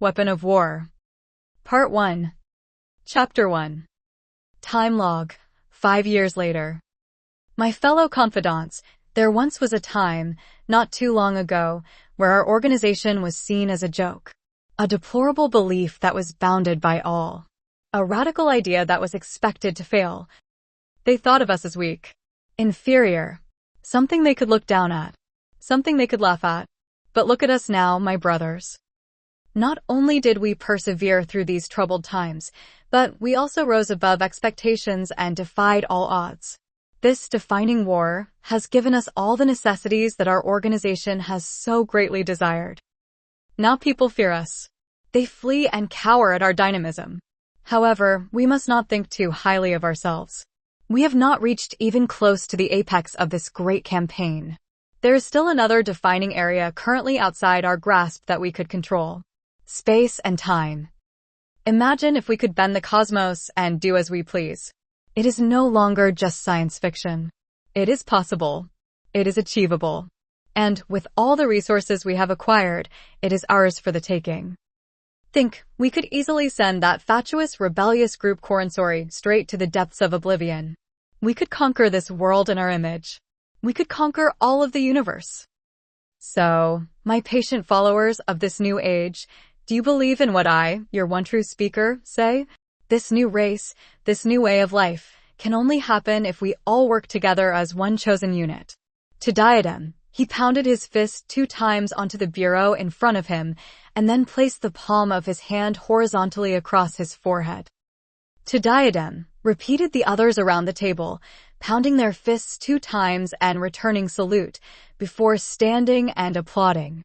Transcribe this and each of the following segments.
Weapon of War. Part 1. Chapter 1. Time log. 5 years later. My fellow confidants, there once was a time, not too long ago, where our organization was seen as a joke. A deplorable belief that was bounded by all. A radical idea that was expected to fail. They thought of us as weak, inferior, something they could look down at, something they could laugh at. But look at us now, my brothers. Not only did we persevere through these troubled times, but we also rose above expectations and defied all odds. This defining war has given us all the necessities that our organization has so greatly desired. Now people fear us. They flee and cower at our dynamism. However, we must not think too highly of ourselves. We have not reached even close to the apex of this great campaign. There is still another defining area currently outside our grasp that we could control. Space and time. Imagine if we could bend the cosmos and do as we please. It is no longer just science fiction. It is possible. It is achievable. And with all the resources we have acquired, it is ours for the taking. Think, we could easily send that fatuous, rebellious group Corensori straight to the depths of oblivion. We could conquer this world in our image. We could conquer all of the universe. So, my patient followers of this new age, do you believe in what I, your one true speaker, say? This new race, this new way of life, can only happen if we all work together as one chosen unit. To Diadem, he pounded his fist 2 times onto the bureau in front of him, and then placed the palm of his hand horizontally across his forehead. To Diadem, repeated the others around the table, pounding their fists 2 times and returning salute, before standing and applauding.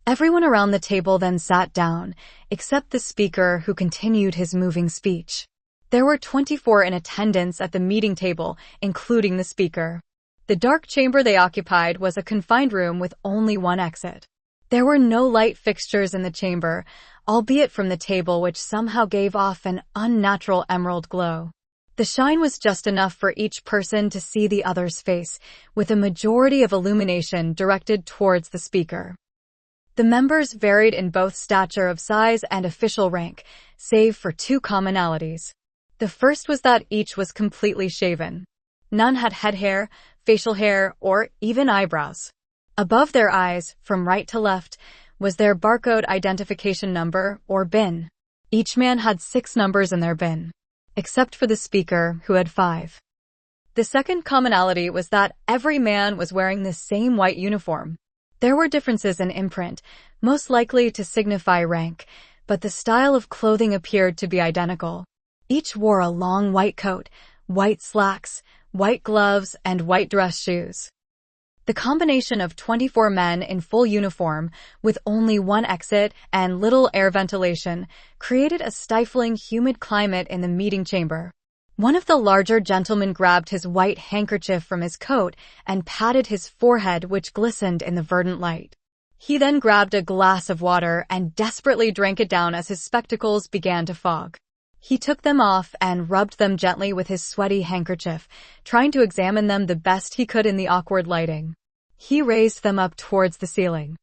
Everyone around the table then sat down, except the speaker who continued his moving speech. There were 24 in attendance at the meeting table, including the speaker. The dark chamber they occupied was a confined room with only one exit. There were no light fixtures in the chamber, albeit from the table which somehow gave off an unnatural emerald glow. The shine was just enough for each person to see the other's face, with a majority of illumination directed towards the speaker. The members varied in both stature of size and official rank, save for 2 commonalities. The first was that each was completely shaven. None had head hair, facial hair, or even eyebrows. Above their eyes, from right to left, was their barcode identification number, or bin. Each man had 6 numbers in their bin, except for the speaker, who had 5. The second commonality was that every man was wearing the same white uniform. There were differences in imprint, most likely to signify rank, but the style of clothing appeared to be identical. Each wore a long white coat, white slacks, white gloves, and white dress shoes. The combination of 24 men in full uniform, with only one exit and little air ventilation, created a stifling, humid climate in the meeting chamber. One of the larger gentlemen grabbed his white handkerchief from his coat and patted his forehead, which glistened in the verdant light. He then grabbed a glass of water and desperately drank it down as his spectacles began to fog. He took them off and rubbed them gently with his sweaty handkerchief, trying to examine them the best he could in the awkward lighting. He raised them up towards the ceiling.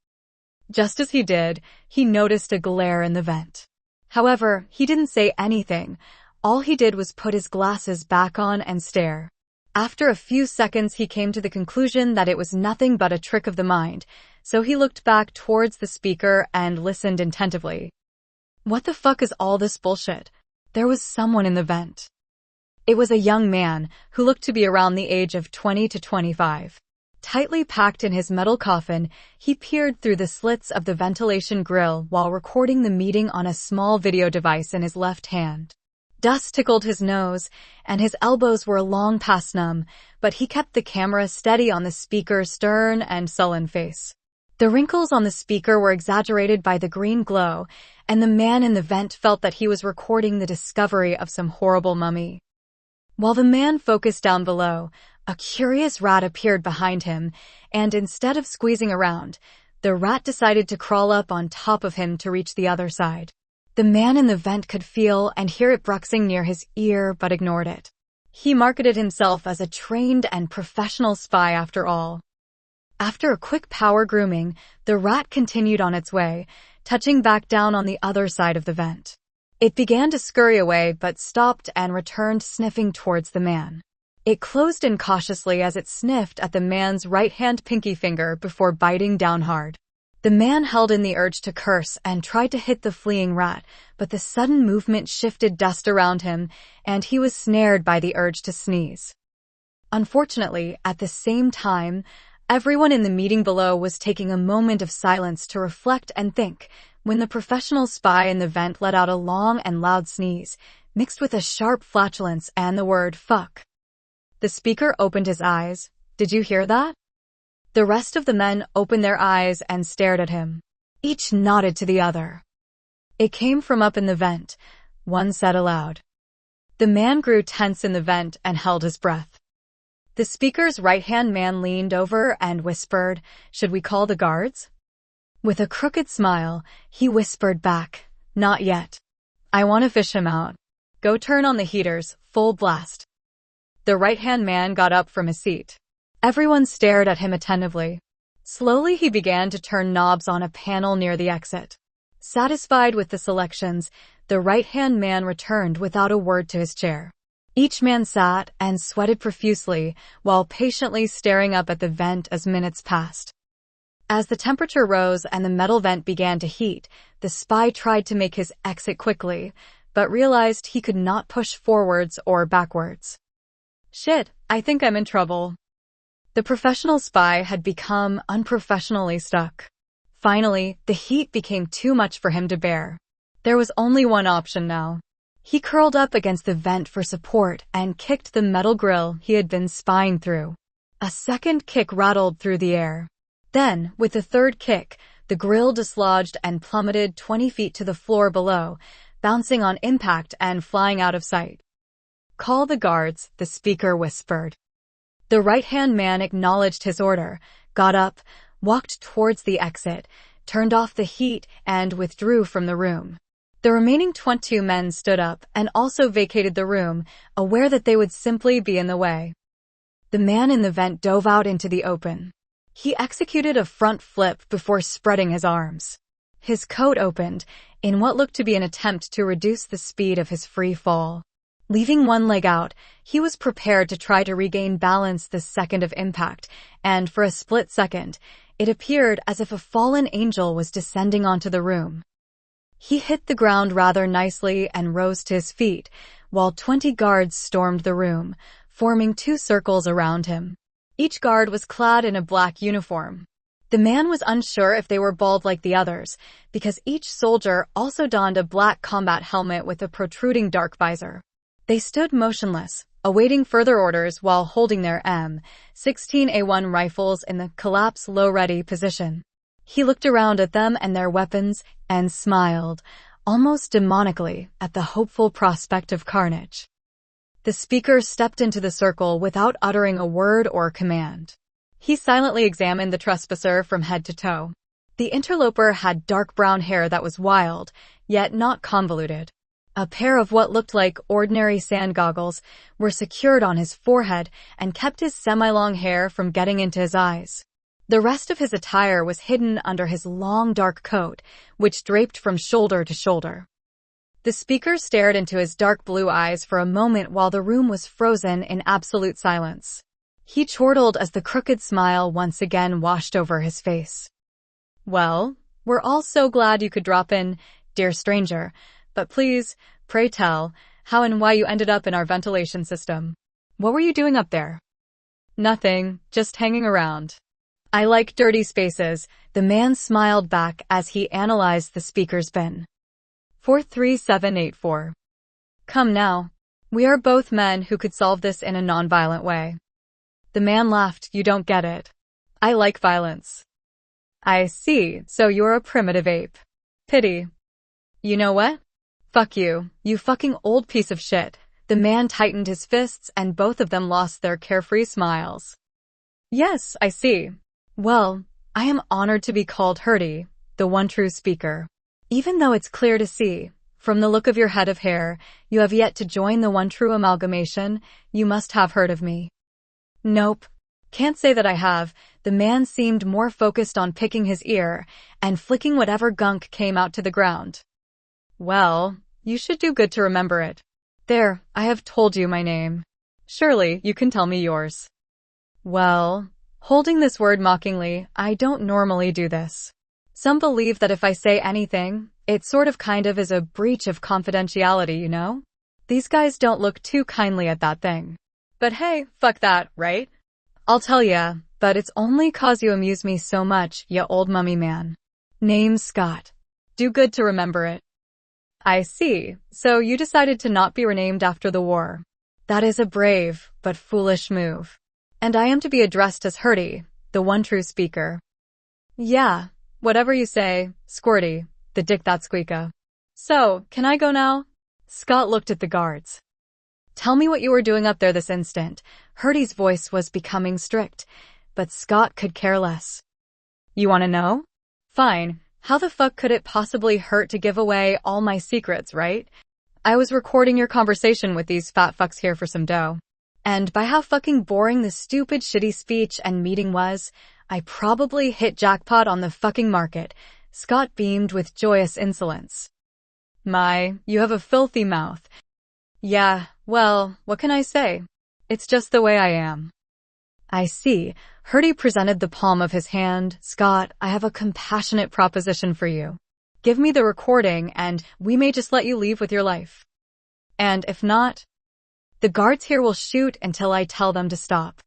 Just as he did, he noticed a glare in the vent. However, he didn't say anything. All he did was put his glasses back on and stare. After a few seconds, he came to the conclusion that it was nothing but a trick of the mind, so he looked back towards the speaker and listened attentively. What the fuck is all this bullshit? There was someone in the vent. It was a young man who looked to be around the age of 20 to 25. Tightly packed in his metal coffin, he peered through the slits of the ventilation grill while recording the meeting on a small video device in his left hand. Dust tickled his nose, and his elbows were long past numb, but he kept the camera steady on the speaker's stern and sullen face. The wrinkles on the speaker were exaggerated by the green glow, and the man in the vent felt that he was recording the discovery of some horrible mummy. While the man focused down below, a curious rat appeared behind him, and instead of squeezing around, the rat decided to crawl up on top of him to reach the other side. The man in the vent could feel and hear it bruxing near his ear but ignored it. He marketed himself as a trained and professional spy after all. After a quick power grooming, the rat continued on its way, touching back down on the other side of the vent. It began to scurry away but stopped and returned sniffing towards the man. It closed in cautiously as it sniffed at the man's right-hand pinky finger before biting down hard. The man held in the urge to curse and tried to hit the fleeing rat, but the sudden movement shifted dust around him, and he was snared by the urge to sneeze. Unfortunately, at the same time, everyone in the meeting below was taking a moment of silence to reflect and think, when the professional spy in the vent let out a long and loud sneeze, mixed with a sharp flatulence and the word fuck. The speaker opened his eyes. Did you hear that? The rest of the men opened their eyes and stared at him. Each nodded to the other. It came from up in the vent, one said aloud. The man grew tense in the vent and held his breath. The speaker's right-hand man leaned over and whispered, "Should we call the guards?" With a crooked smile, he whispered back, "Not yet. I want to fish him out. Go turn on the heaters, full blast." The right-hand man got up from his seat. Everyone stared at him attentively. Slowly he began to turn knobs on a panel near the exit. Satisfied with the selections, the right-hand man returned without a word to his chair. Each man sat and sweated profusely while patiently staring up at the vent as minutes passed. As the temperature rose and the metal vent began to heat, the spy tried to make his exit quickly, but realized he could not push forwards or backwards. "Shit, I think I'm in trouble." The professional spy had become unprofessionally stuck. Finally, the heat became too much for him to bear. There was only one option now. He curled up against the vent for support and kicked the metal grill he had been spying through. A second kick rattled through the air. Then, with the third kick, the grill dislodged and plummeted 20 feet to the floor below, bouncing on impact and flying out of sight. "Call the guards," the speaker whispered. The right-hand man acknowledged his order, got up, walked towards the exit, turned off the heat, and withdrew from the room. The remaining 22 men stood up and also vacated the room, aware that they would simply be in the way. The man in the vent dove out into the open. He executed a front flip before spreading his arms. His coat opened, in what looked to be an attempt to reduce the speed of his free fall. Leaving one leg out, he was prepared to try to regain balance the second of impact, and for a split second, it appeared as if a fallen angel was descending onto the room. He hit the ground rather nicely and rose to his feet, while 20 guards stormed the room, forming 2 circles around him. Each guard was clad in a black uniform. The man was unsure if they were bald like the others, because each soldier also donned a black combat helmet with a protruding dark visor. They stood motionless, awaiting further orders while holding their M16A1 rifles in the collapse low-ready position. He looked around at them and their weapons and smiled, almost demonically, at the hopeful prospect of carnage. The speaker stepped into the circle without uttering a word or command. He silently examined the trespasser from head to toe. The interloper had dark brown hair that was wild, yet not convoluted. A pair of what looked like ordinary sand goggles were secured on his forehead and kept his semi-long hair from getting into his eyes. The rest of his attire was hidden under his long dark coat, which draped from shoulder to shoulder. The speaker stared into his dark blue eyes for a moment while the room was frozen in absolute silence. He chortled as the crooked smile once again washed over his face. "Well, we're all so glad you could drop in, dear stranger. But please, pray tell, how and why you ended up in our ventilation system. What were you doing up there?" "Nothing, just hanging around. I like dirty spaces," the man smiled back as he analyzed the speaker's bin. 43784. "Come now. We are both men who could solve this in a non-violent way." The man laughed. "You don't get it. I like violence." "I see, so you're a primitive ape. Pity. You know what? Fuck you, you fucking old piece of shit." The man tightened his fists and both of them lost their carefree smiles. "Yes, I see. Well, I am honored to be called Hurdy, the one true speaker. Even though it's clear to see, from the look of your head of hair, you have yet to join the one true amalgamation, you must have heard of me." "Nope. Can't say that I have. The man seemed more focused on picking his ear and flicking whatever gunk came out to the ground. Well, you should do good to remember it. There, I have told you my name. Surely, you can tell me yours. Well, holding this word mockingly, I don't normally do this. Some believe that if I say anything, it sort of kind of is a breach of confidentiality, you know? These guys don't look too kindly at that thing. But hey, fuck that, right? I'll tell ya, but it's only 'cause you amuse me so much, ya old mummy man. Name's Scott. Do good to remember it. I see. So you decided to not be renamed after the war. That is a brave, but foolish move. And I am to be addressed as Hurdy, the one true speaker. Yeah, whatever you say, Squirty, the dick that squeaka. So, can I go now? Scott looked at the guards. Tell me what you were doing up there this instant. Hurdy's voice was becoming strict, but Scott could care less. You wanna know? Fine. How the fuck could it possibly hurt to give away all my secrets, right? I was recording your conversation with these fat fucks here for some dough. And by how fucking boring the stupid shitty speech and meeting was, I probably hit jackpot on the fucking market. Scott beamed with joyous insolence. My, you have a filthy mouth. Yeah, well, what can I say? It's just the way I am. I see. Hurdy presented the palm of his hand. Scott, I have a compassionate proposition for you. Give me the recording and we may just let you leave with your life. And if not, the guards here will shoot until I tell them to stop.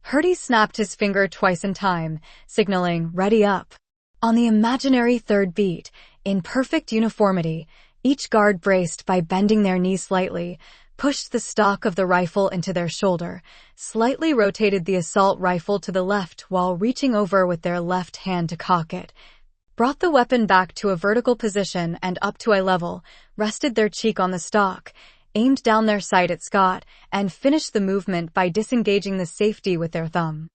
Hurdy snapped his finger twice in time, signaling, ready up. On the imaginary third beat, in perfect uniformity, each guard braced by bending their knees slightly, pushed the stock of the rifle into their shoulder, slightly rotated the assault rifle to the left while reaching over with their left hand to cock it, brought the weapon back to a vertical position and up to eye level, rested their cheek on the stock, aimed down their sight at Scott, and finished the movement by disengaging the safety with their thumb.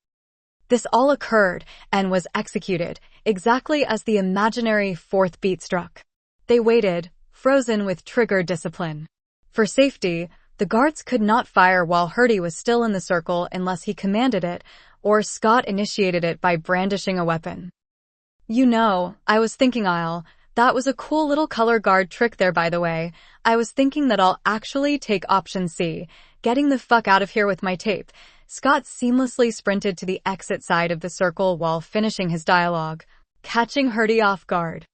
This all occurred and was executed exactly as the imaginary fourth beat struck. They waited, frozen with trigger discipline. For safety, the guards could not fire while Hurdy was still in the circle unless he commanded it, or Scott initiated it by brandishing a weapon. You know, I was thinking that was a cool little color guard trick there by the way. I was thinking that I'll actually take option C, getting the fuck out of here with my tape. Scott seamlessly sprinted to the exit side of the circle while finishing his dialogue, catching Hurdy off guard.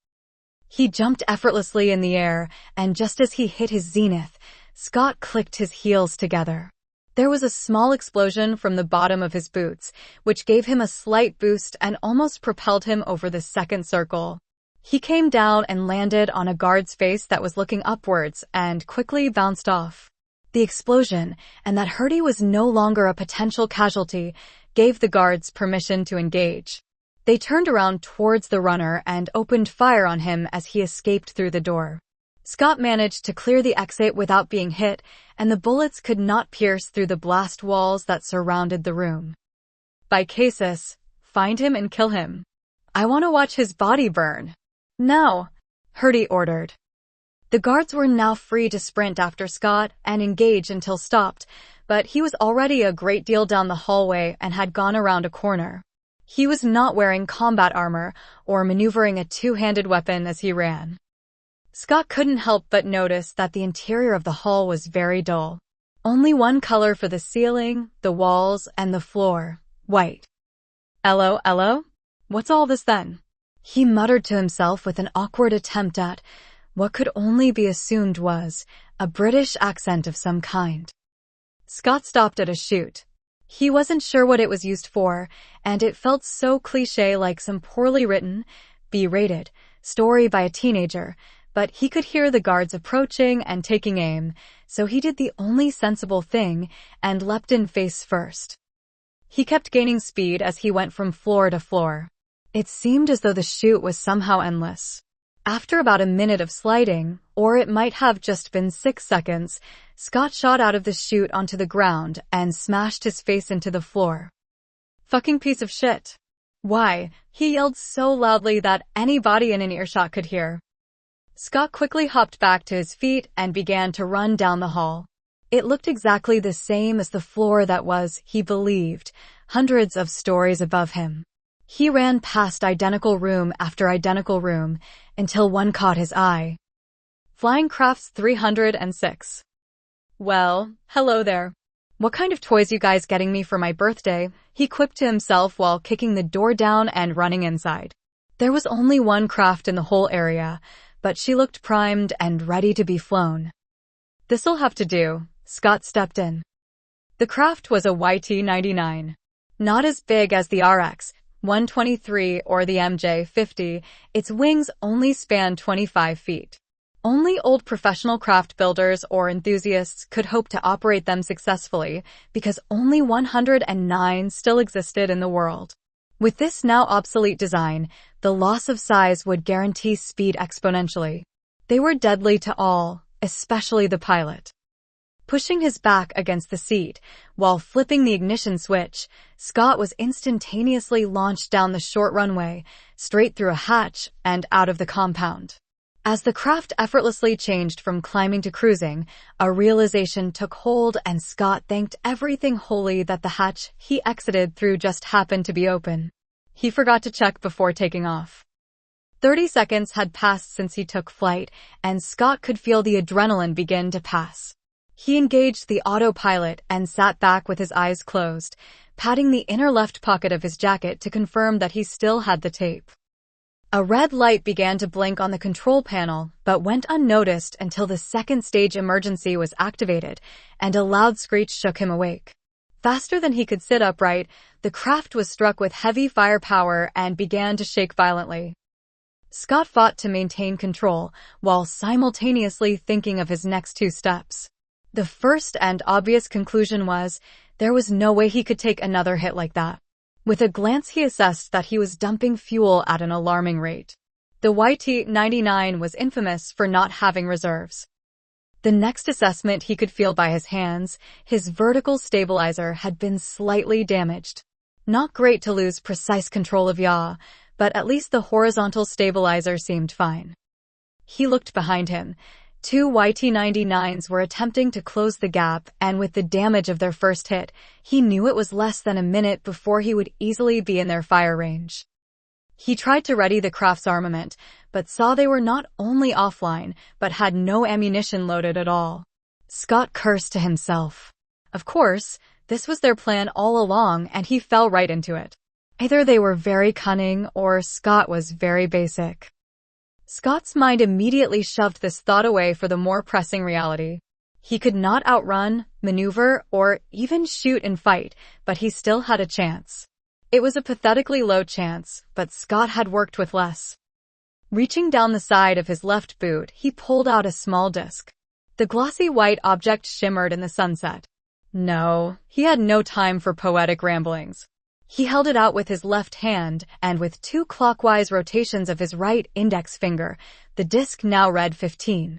He jumped effortlessly in the air, and just as he hit his zenith, Scott clicked his heels together. There was a small explosion from the bottom of his boots, which gave him a slight boost and almost propelled him over the second circle. He came down and landed on a guard's face that was looking upwards and quickly bounced off. The explosion, and that Hurdy was no longer a potential casualty, gave the guards permission to engage. They turned around towards the runner and opened fire on him as he escaped through the door. Scott managed to clear the exit without being hit, and the bullets could not pierce through the blast walls that surrounded the room. By casus, find him and kill him. I want to watch his body burn. Now, Hurdy ordered. The guards were now free to sprint after Scott and engage until stopped, but he was already a great deal down the hallway and had gone around a corner. He was not wearing combat armor or maneuvering a two-handed weapon as he ran. Scott couldn't help but notice that the interior of the hall was very dull. Only one color for the ceiling, the walls, and the floor, white. Ello? What's all this then? He muttered to himself with an awkward attempt at what could only be assumed was a British accent of some kind. Scott stopped at a chute. He wasn't sure what it was used for, and it felt so cliché like some poorly written, B-rated story by a teenager, but he could hear the guards approaching and taking aim, so he did the only sensible thing and leapt in face first. He kept gaining speed as he went from floor to floor. It seemed as though the chute was somehow endless. After about a minute of sliding, or it might have just been 6 seconds, Scott shot out of the chute onto the ground and smashed his face into the floor. Fucking piece of shit. Why? He yelled so loudly that anybody in an earshot could hear. Scott quickly hopped back to his feet and began to run down the hall. It looked exactly the same as the floor that was, he believed, hundreds of stories above him. He ran past identical room after identical room until one caught his eye. Flying Crafts 306. Well, hello there. What kind of toys you guys getting me for my birthday? He quipped to himself while kicking the door down and running inside. There was only one craft in the whole area, but she looked primed and ready to be flown. This'll have to do, Scott stepped in. The craft was a YT-99. Not as big as the RX-123 or the MJ-50, its wings only spanned 25 feet. Only old professional craft builders or enthusiasts could hope to operate them successfully because only 109 still existed in the world. With this now obsolete design, the loss of size would guarantee speed exponentially. They were deadly to all, especially the pilot. Pushing his back against the seat, while flipping the ignition switch, Scott was instantaneously launched down the short runway, straight through a hatch, and out of the compound. As the craft effortlessly changed from climbing to cruising, a realization took hold and Scott thanked everything holy that the hatch he exited through just happened to be open. He forgot to check before taking off. 30 seconds had passed since he took flight, and Scott could feel the adrenaline begin to pass. He engaged the autopilot and sat back with his eyes closed, patting the inner left pocket of his jacket to confirm that he still had the tape. A red light began to blink on the control panel, but went unnoticed until the second stage emergency was activated, and a loud screech shook him awake. Faster than he could sit upright, the craft was struck with heavy firepower and began to shake violently. Scott fought to maintain control, while simultaneously thinking of his next two steps. The first and obvious conclusion was, there was no way he could take another hit like that. With a glance he assessed that he was dumping fuel at an alarming rate. The YT-99 was infamous for not having reserves. The next assessment he could feel by his hands, his vertical stabilizer had been slightly damaged. Not great to lose precise control of yaw, but at least the horizontal stabilizer seemed fine. He looked behind him. Two YT-99s were attempting to close the gap, and with the damage of their first hit, he knew it was less than a minute before he would easily be in their fire range. He tried to ready the craft's armament, but saw they were not only offline, but had no ammunition loaded at all. Scott cursed to himself. Of course, this was their plan all along, and he fell right into it. Either they were very cunning, or Scott was very basic. Scott's mind immediately shoved this thought away for the more pressing reality. He could not outrun, maneuver, or even shoot and fight, but he still had a chance. It was a pathetically low chance, but Scott had worked with less. Reaching down the side of his left boot, he pulled out a small disc. The glossy white object shimmered in the sunset. No, he had no time for poetic ramblings. He held it out with his left hand, and with 2 clockwise rotations of his right index finger, the disc now read 15.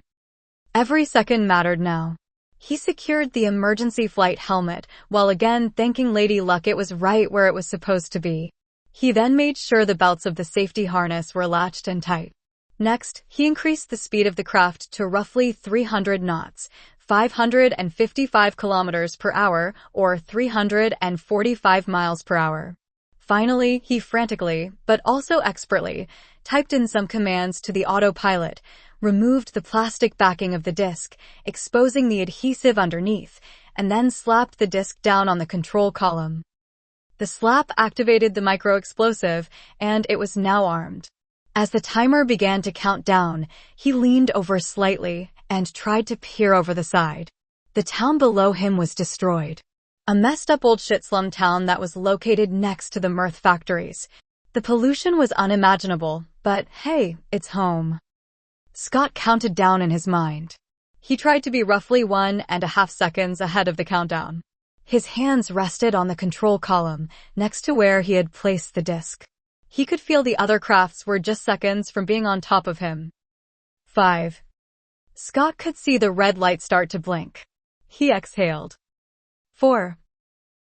Every second mattered now. He secured the emergency flight helmet, while again thanking Lady Luck it was right where it was supposed to be. He then made sure the belts of the safety harness were latched and tight. Next, he increased the speed of the craft to roughly 300 knots, 555 kilometers per hour, or 345 miles per hour. Finally, he frantically, but also expertly, typed in some commands to the autopilot, removed the plastic backing of the disc, exposing the adhesive underneath, and then slapped the disc down on the control column. The slap activated the micro-explosive, and it was now armed. As the timer began to count down, he leaned over slightly and tried to peer over the side. The town below him was destroyed. A messed-up old shit-slum town that was located next to the mirth factories. The pollution was unimaginable, but hey, it's home. Scott counted down in his mind. He tried to be roughly 1.5 seconds ahead of the countdown. His hands rested on the control column, next to where he had placed the disc. He could feel the other crafts were just seconds from being on top of him. 5. Scott could see the red light start to blink. He exhaled. 4.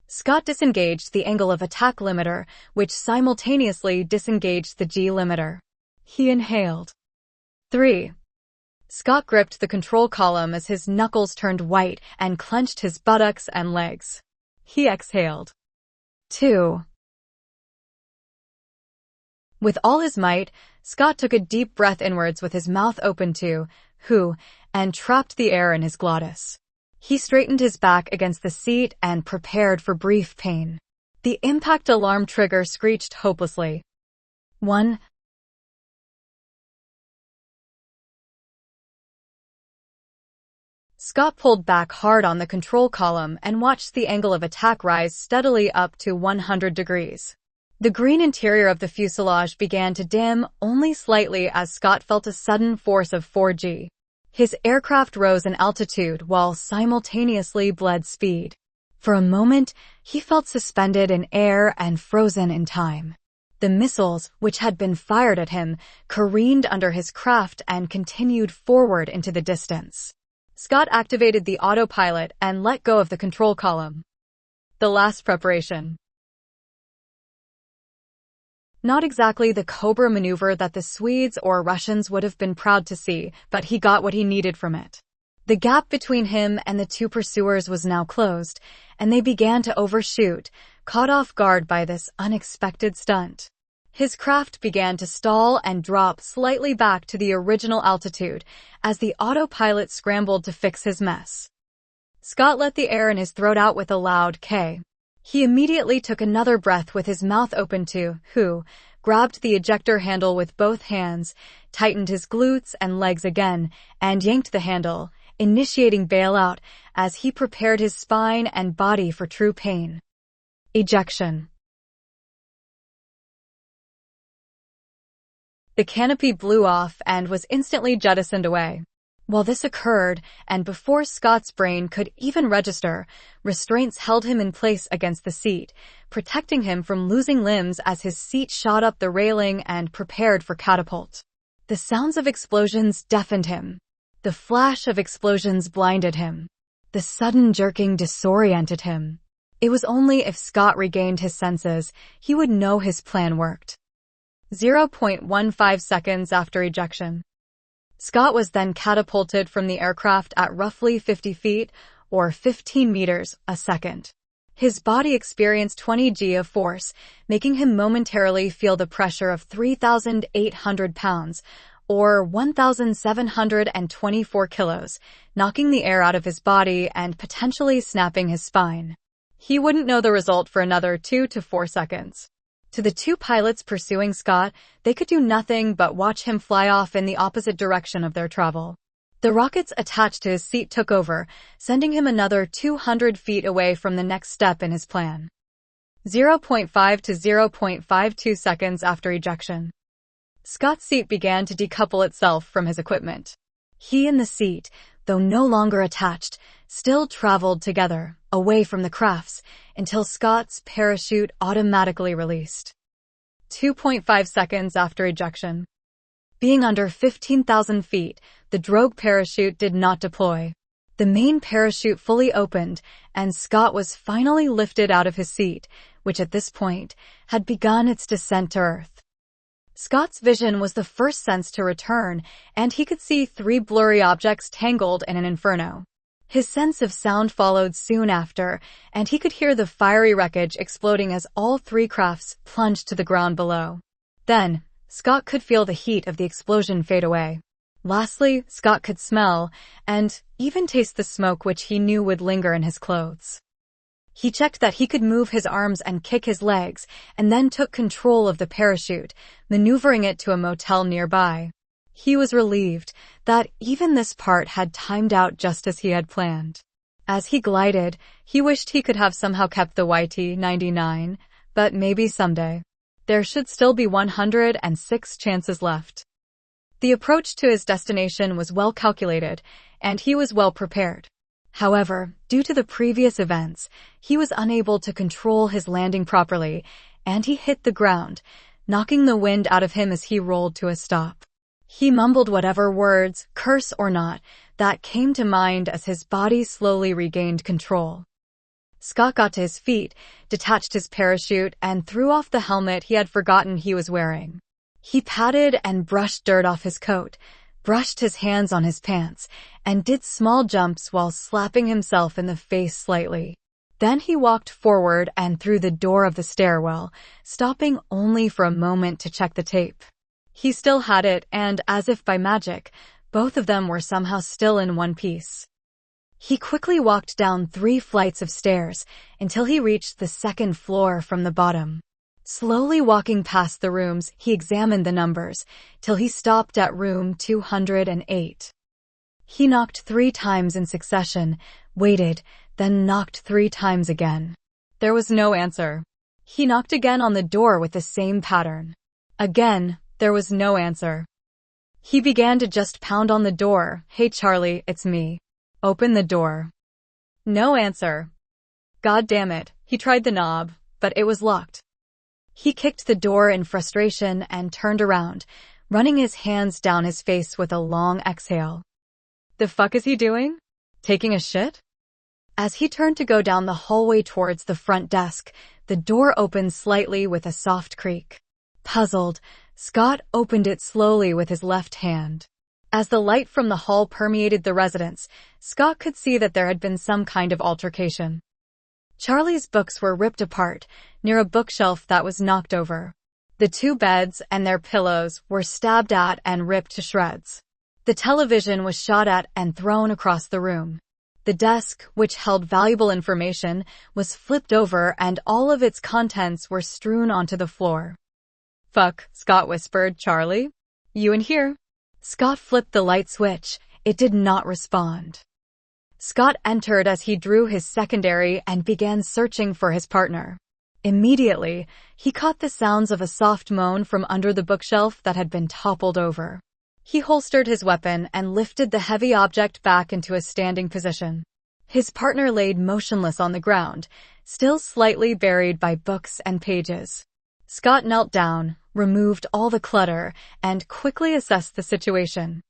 Scott disengaged the angle of attack limiter, which simultaneously disengaged the G limiter. He inhaled. 3. Scott gripped the control column as his knuckles turned white and clenched his buttocks and legs. He exhaled. 2. With all his might, Scott took a deep breath inwards with his mouth open and trapped the air in his glottis. He straightened his back against the seat and prepared for brief pain. The impact alarm trigger screeched hopelessly. 1. Scott pulled back hard on the control column and watched the angle of attack rise steadily up to 100 degrees. The green interior of the fuselage began to dim only slightly as Scott felt a sudden force of 4G. His aircraft rose in altitude while simultaneously bled speed. For a moment, he felt suspended in air and frozen in time. The missiles, which had been fired at him, careened under his craft and continued forward into the distance. Scott activated the autopilot and let go of the control column. The last preparation. Not exactly the Cobra maneuver that the Swedes or Russians would have been proud to see, but he got what he needed from it. The gap between him and the two pursuers was now closed, and they began to overshoot, caught off guard by this unexpected stunt. His craft began to stall and drop slightly back to the original altitude as the autopilot scrambled to fix his mess. Scott let the air in his throat out with a loud K. He immediately took another breath with his mouth open grabbed the ejector handle with both hands, tightened his glutes and legs again, and yanked the handle, initiating bailout as he prepared his spine and body for true pain. Ejection. The canopy blew off and was instantly jettisoned away. While this occurred, and before Scott's brain could even register, restraints held him in place against the seat, protecting him from losing limbs as his seat shot up the railing and prepared for catapult. The sounds of explosions deafened him. The flash of explosions blinded him. The sudden jerking disoriented him. It was only if Scott regained his senses he would know his plan worked. 0.15 seconds after ejection. Scott was then catapulted from the aircraft at roughly 50 feet, or 15 meters, a second. His body experienced 20 G of force, making him momentarily feel the pressure of 3,800 pounds, or 1,724 kilos, knocking the air out of his body and potentially snapping his spine. He wouldn't know the result for another 2 to 4 seconds. To the two pilots pursuing Scott, they could do nothing but watch him fly off in the opposite direction of their travel. The rockets attached to his seat took over, sending him another 200 feet away from the next step in his plan. 0.5 to 0.52 seconds after ejection. Scott's seat began to decouple itself from his equipment. He and the seat, though no longer attached, still traveled together, away from the crafts, until Scott's parachute automatically released. 2.5 seconds after ejection. Being under 15,000 feet, the drogue parachute did not deploy. The main parachute fully opened, and Scott was finally lifted out of his seat, which at this point had begun its descent to Earth. Scott's vision was the first sense to return, and he could see 3 blurry objects tangled in an inferno. His sense of sound followed soon after, and he could hear the fiery wreckage exploding as all 3 crafts plunged to the ground below. Then, Scott could feel the heat of the explosion fade away. Lastly, Scott could smell, and even taste the smoke which he knew would linger in his clothes. He checked that he could move his arms and kick his legs, and then took control of the parachute, maneuvering it to a motel nearby. He was relieved that even this part had timed out just as he had planned. As he glided, he wished he could have somehow kept the YT-99, but maybe someday. There should still be 106 chances left. The approach to his destination was well calculated, and he was well prepared. However, due to the previous events, he was unable to control his landing properly, and he hit the ground, knocking the wind out of him as he rolled to a stop. He mumbled whatever words, curse or not, that came to mind as his body slowly regained control. Scott got to his feet, detached his parachute, and threw off the helmet he had forgotten he was wearing. He patted and brushed dirt off his coat, brushed his hands on his pants, and did small jumps while slapping himself in the face slightly. Then he walked forward and through the door of the stairwell, stopping only for a moment to check the tape. He still had it, and as if by magic, both of them were somehow still in one piece. He quickly walked down 3 flights of stairs until he reached the 2nd floor from the bottom. Slowly walking past the rooms, he examined the numbers till he stopped at room 208. He knocked 3 times in succession, waited, then knocked 3 times again. There was no answer. He knocked again on the door with the same pattern. Again, there was no answer. He began to just pound on the door. "Hey Charlie, it's me. Open the door." No answer. God damn it. He tried the knob, but it was locked. He kicked the door in frustration and turned around, running his hands down his face with a long exhale. The fuck is he doing? Taking a shit? As he turned to go down the hallway towards the front desk, the door opened slightly with a soft creak. Puzzled, Scott opened it slowly with his left hand. As the light from the hall permeated the residence, Scott could see that there had been some kind of altercation. Charlie's books were ripped apart, near a bookshelf that was knocked over. The 2 beds and their pillows were stabbed at and ripped to shreds. The television was shot at and thrown across the room. The desk, which held valuable information, was flipped over and all of its contents were strewn onto the floor. "Fuck," Scott whispered. "Charlie? You in here?" Scott flipped the light switch. It did not respond. Scott entered as he drew his secondary and began searching for his partner. Immediately, he caught the sounds of a soft moan from under the bookshelf that had been toppled over. He holstered his weapon and lifted the heavy object back into a standing position. His partner laid motionless on the ground, still slightly buried by books and pages. Scott knelt down, removed all the clutter, and quickly assessed the situation.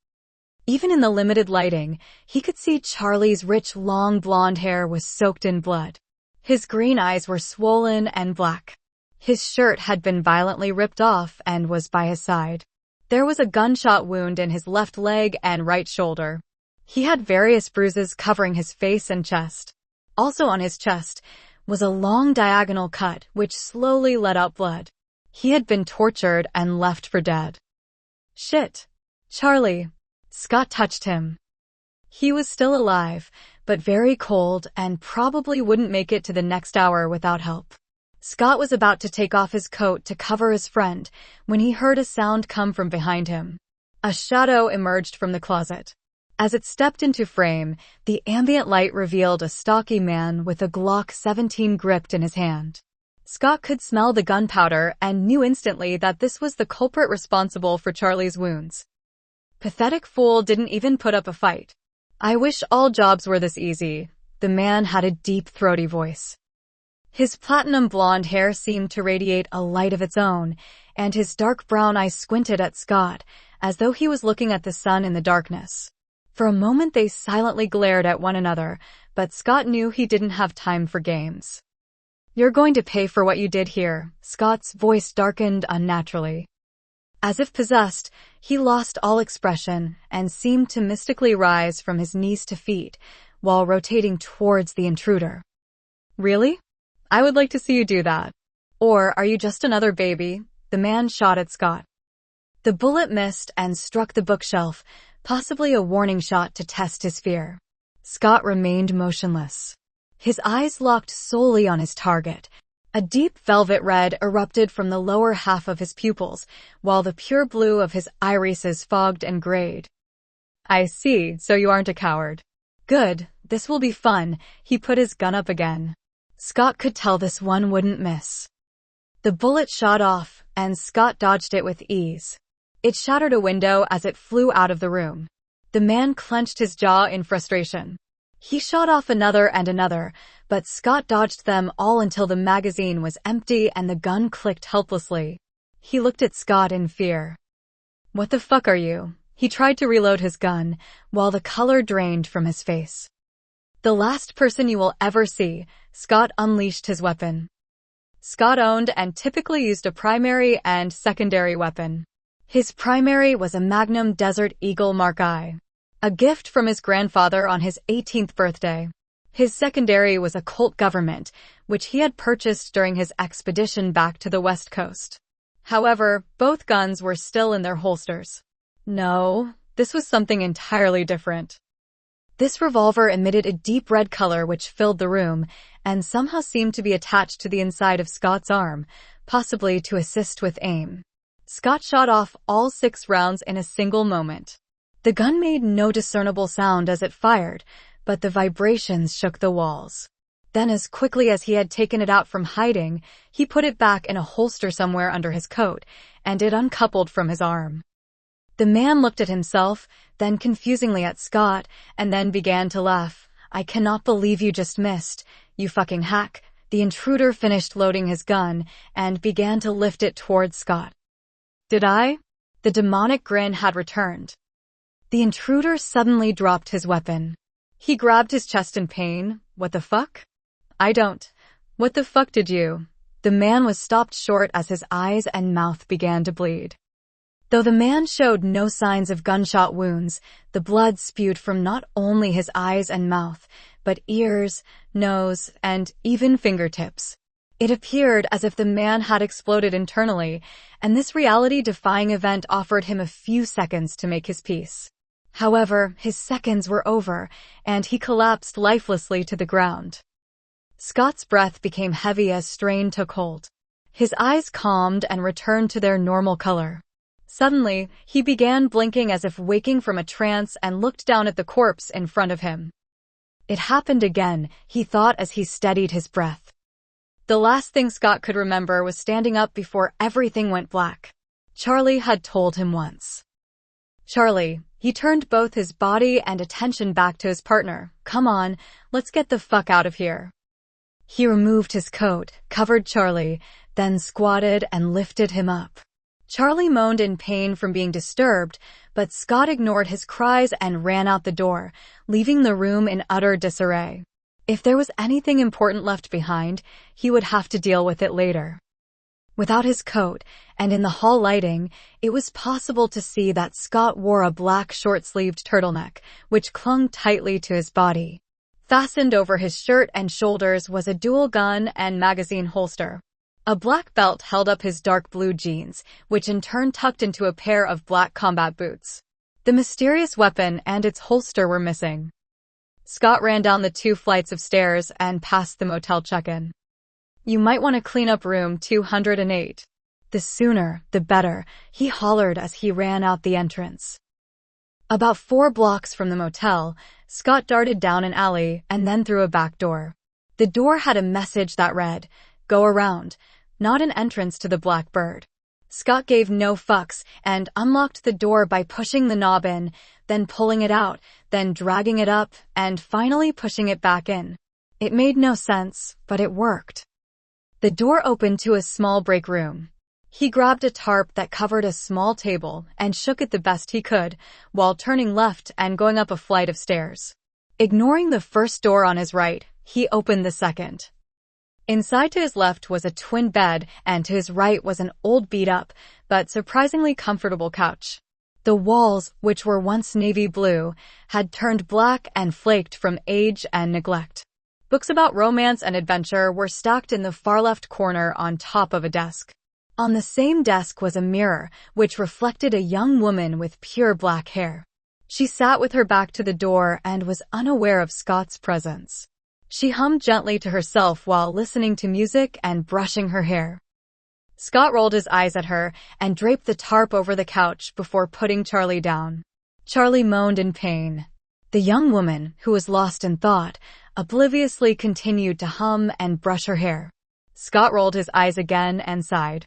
Even in the limited lighting, he could see Charlie's rich, long blonde hair was soaked in blood. His green eyes were swollen and black. His shirt had been violently ripped off and was by his side. There was a gunshot wound in his left leg and right shoulder. He had various bruises covering his face and chest. Also on his chest was a long diagonal cut which slowly let out blood. He had been tortured and left for dead. "Shit. Charlie." Scott touched him. He was still alive, but very cold and probably wouldn't make it to the next hour without help. Scott was about to take off his coat to cover his friend when he heard a sound come from behind him. A shadow emerged from the closet. As it stepped into frame, the ambient light revealed a stocky man with a Glock 17 gripped in his hand. Scott could smell the gunpowder and knew instantly that this was the culprit responsible for Charlie's wounds. Pathetic fool didn't even put up a fight. "I wish all jobs were this easy." The man had a deep, throaty voice. His platinum blonde hair seemed to radiate a light of its own, and his dark brown eyes squinted at Scott, as though he was looking at the sun in the darkness. For a moment they silently glared at one another, but Scott knew he didn't have time for games. "You're going to pay for what you did here." Scott's voice darkened unnaturally. As if possessed, he lost all expression and seemed to mystically rise from his knees to feet while rotating towards the intruder. "Really? I would like to see you do that. Or are you just another baby?" The man shot at Scott. The bullet missed and struck the bookshelf, possibly a warning shot to test his fear. Scott remained motionless. His eyes locked solely on his target. A deep velvet red erupted from the lower half of his pupils, while the pure blue of his irises fogged and grayed. "I see, so you aren't a coward. Good, this will be fun." He put his gun up again. Scott could tell this one wouldn't miss. The bullet shot off, and Scott dodged it with ease. It shattered a window as it flew out of the room. The man clenched his jaw in frustration. He shot off another and another, but Scott dodged them all until the magazine was empty and the gun clicked helplessly. He looked at Scott in fear. "What the fuck are you?" He tried to reload his gun, while the color drained from his face. "The last person you will ever see." Scott unleashed his weapon. Scott owned and typically used a primary and secondary weapon. His primary was a Magnum Desert Eagle Mark I, a gift from his grandfather on his 18th birthday. His secondary was a cult government, which he had purchased during his expedition back to the West Coast. However, both guns were still in their holsters. No, this was something entirely different. This revolver emitted a deep red color which filled the room, and somehow seemed to be attached to the inside of Scott's arm, possibly to assist with aim. Scott shot off all 6 rounds in a single moment. The gun made no discernible sound as it fired, but the vibrations shook the walls. Then, as quickly as he had taken it out from hiding, he put it back in a holster somewhere under his coat, and it uncoupled from his arm. The man looked at himself, then confusingly at Scott, and then began to laugh. "I cannot believe you just missed, you fucking hack." The intruder finished loading his gun and began to lift it towards Scott. "Did I?" The demonic grin had returned. The intruder suddenly dropped his weapon. He grabbed his chest in pain. "What the fuck?" "I don't." "What the fuck did you?" The man was stopped short as his eyes and mouth began to bleed. Though the man showed no signs of gunshot wounds, the blood spewed from not only his eyes and mouth, but ears, nose, and even fingertips. It appeared as if the man had exploded internally, and this reality-defying event offered him a few seconds to make his peace. However, his seconds were over, and he collapsed lifelessly to the ground. Scott's breath became heavy as strain took hold. His eyes calmed and returned to their normal color. Suddenly, he began blinking as if waking from a trance and looked down at the corpse in front of him. It happened again, he thought as he steadied his breath. The last thing Scott could remember was standing up before everything went black. Charlie had told him once. "Charlie," he turned both his body and attention back to his partner. "Come on, let's get the fuck out of here." He removed his coat, covered Charlie, then squatted and lifted him up. Charlie moaned in pain from being disturbed, but Scott ignored his cries and ran out the door, leaving the room in utter disarray. If there was anything important left behind, he would have to deal with it later. Without his coat, and in the hall lighting, it was possible to see that Scott wore a black short-sleeved turtleneck, which clung tightly to his body. Fastened over his shirt and shoulders was a dual gun and magazine holster. A black belt held up his dark blue jeans, which in turn tucked into a pair of black combat boots. The mysterious weapon and its holster were missing. Scott ran down the 2 flights of stairs and past the motel check-in. "You might want to clean up room 208. The sooner, the better," he hollered as he ran out the entrance. About 4 blocks from the motel, Scott darted down an alley and then through a back door. The door had a message that read, "Go around," not an entrance to the Black Bird. Scott gave no fucks and unlocked the door by pushing the knob in, then pulling it out, then dragging it up, and finally pushing it back in. It made no sense, but it worked. The door opened to a small break room. He grabbed a tarp that covered a small table and shook it the best he could, while turning left and going up a flight of stairs. Ignoring the first door on his right, he opened the second. Inside to his left was a twin bed, and to his right was an old beat-up, but surprisingly comfortable couch. The walls, which were once navy blue, had turned black and flaked from age and neglect. Books about romance and adventure were stacked in the far left corner on top of a desk. On the same desk was a mirror, which reflected a young woman with pure black hair. She sat with her back to the door and was unaware of Scott's presence. She hummed gently to herself while listening to music and brushing her hair. Scott rolled his eyes at her and draped the tarp over the couch before putting Charlie down. Charlie moaned in pain. The young woman, who was lost in thought, obliviously continued to hum and brush her hair. Scott rolled his eyes again and sighed.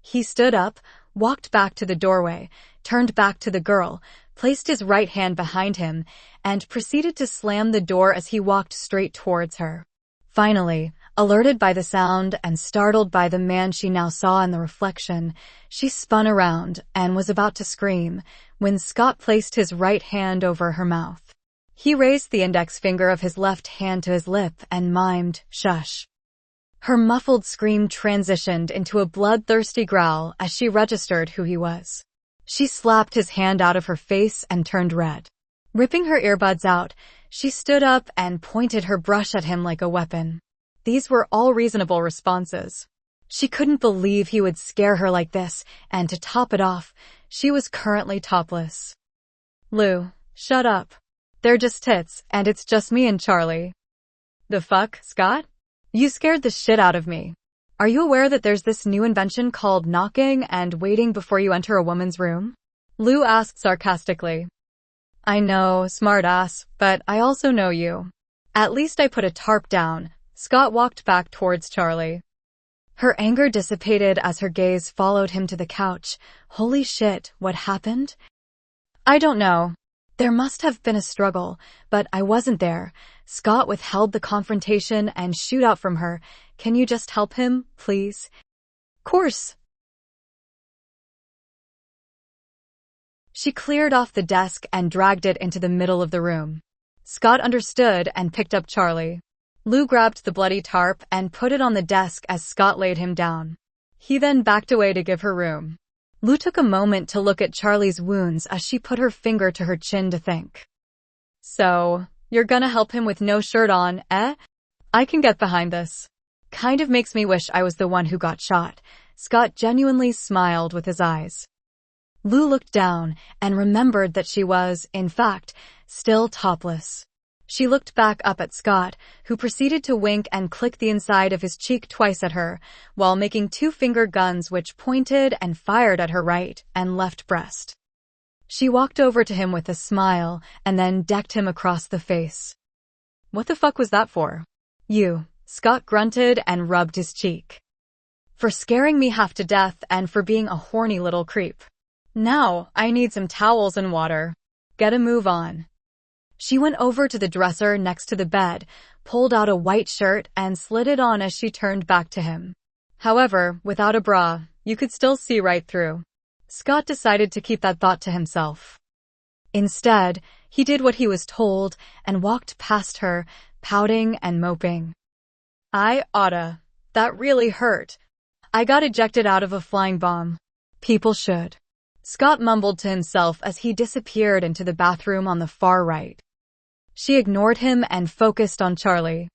He stood up, walked back to the doorway, turned back to the girl, placed his right hand behind him, and proceeded to slam the door as he walked straight towards her. Finally, alerted by the sound and startled by the man she now saw in the reflection, she spun around and was about to scream when Scott placed his right hand over her mouth. He raised the index finger of his left hand to his lip and mimed, "Shush." Her muffled scream transitioned into a bloodthirsty growl as she registered who he was. She slapped his hand out of her face and turned red. Ripping her earbuds out, She stood up and pointed her brush at him like a weapon. These were all reasonable responses. She couldn't believe he would scare her like this, and to top it off, she was currently topless. Lou, shut up. They're just tits, and it's just me and Charlie. The fuck, Scott? You scared the shit out of me. Are you aware that there's this new invention called knocking and waiting before you enter a woman's room? Lou asked sarcastically. I know, smartass, but I also know you. At least I put a tarp down. Scott walked back towards Charlie. Her anger dissipated as her gaze followed him to the couch. Holy shit, what happened? I don't know. There must have been a struggle, but I wasn't there. Scott withheld the confrontation and shoot out from her. Can you just help him, please? Course. She cleared off the desk and dragged it into the middle of the room. Scott understood and picked up Charlie. Lou grabbed the bloody tarp and put it on the desk as Scott laid him down. He then backed away to give her room. Lou took a moment to look at Charlie's wounds as she put her finger to her chin to think. So, you're gonna help him with no shirt on, eh? I can get behind this. Kind of makes me wish I was the one who got shot. Scott genuinely smiled with his eyes. Lou looked down and remembered that she was, in fact, still topless. She looked back up at Scott, who proceeded to wink and click the inside of his cheek twice at her, while making two-finger guns which pointed and fired at her right and left breast. She walked over to him with a smile and then decked him across the face. What the fuck was that for? You, Scott grunted and rubbed his cheek. For scaring me half to death and for being a horny little creep. Now, I need some towels and water. Get a move on. She went over to the dresser next to the bed, pulled out a white shirt, and slid it on as she turned back to him. However, without a bra, you could still see right through. Scott decided to keep that thought to himself. Instead, he did what he was told and walked past her, pouting and moping. I oughta. That really hurt. I got ejected out of a flying bomb. People should. Scott mumbled to himself as he disappeared into the bathroom on the far right. She ignored him and focused on Charlie.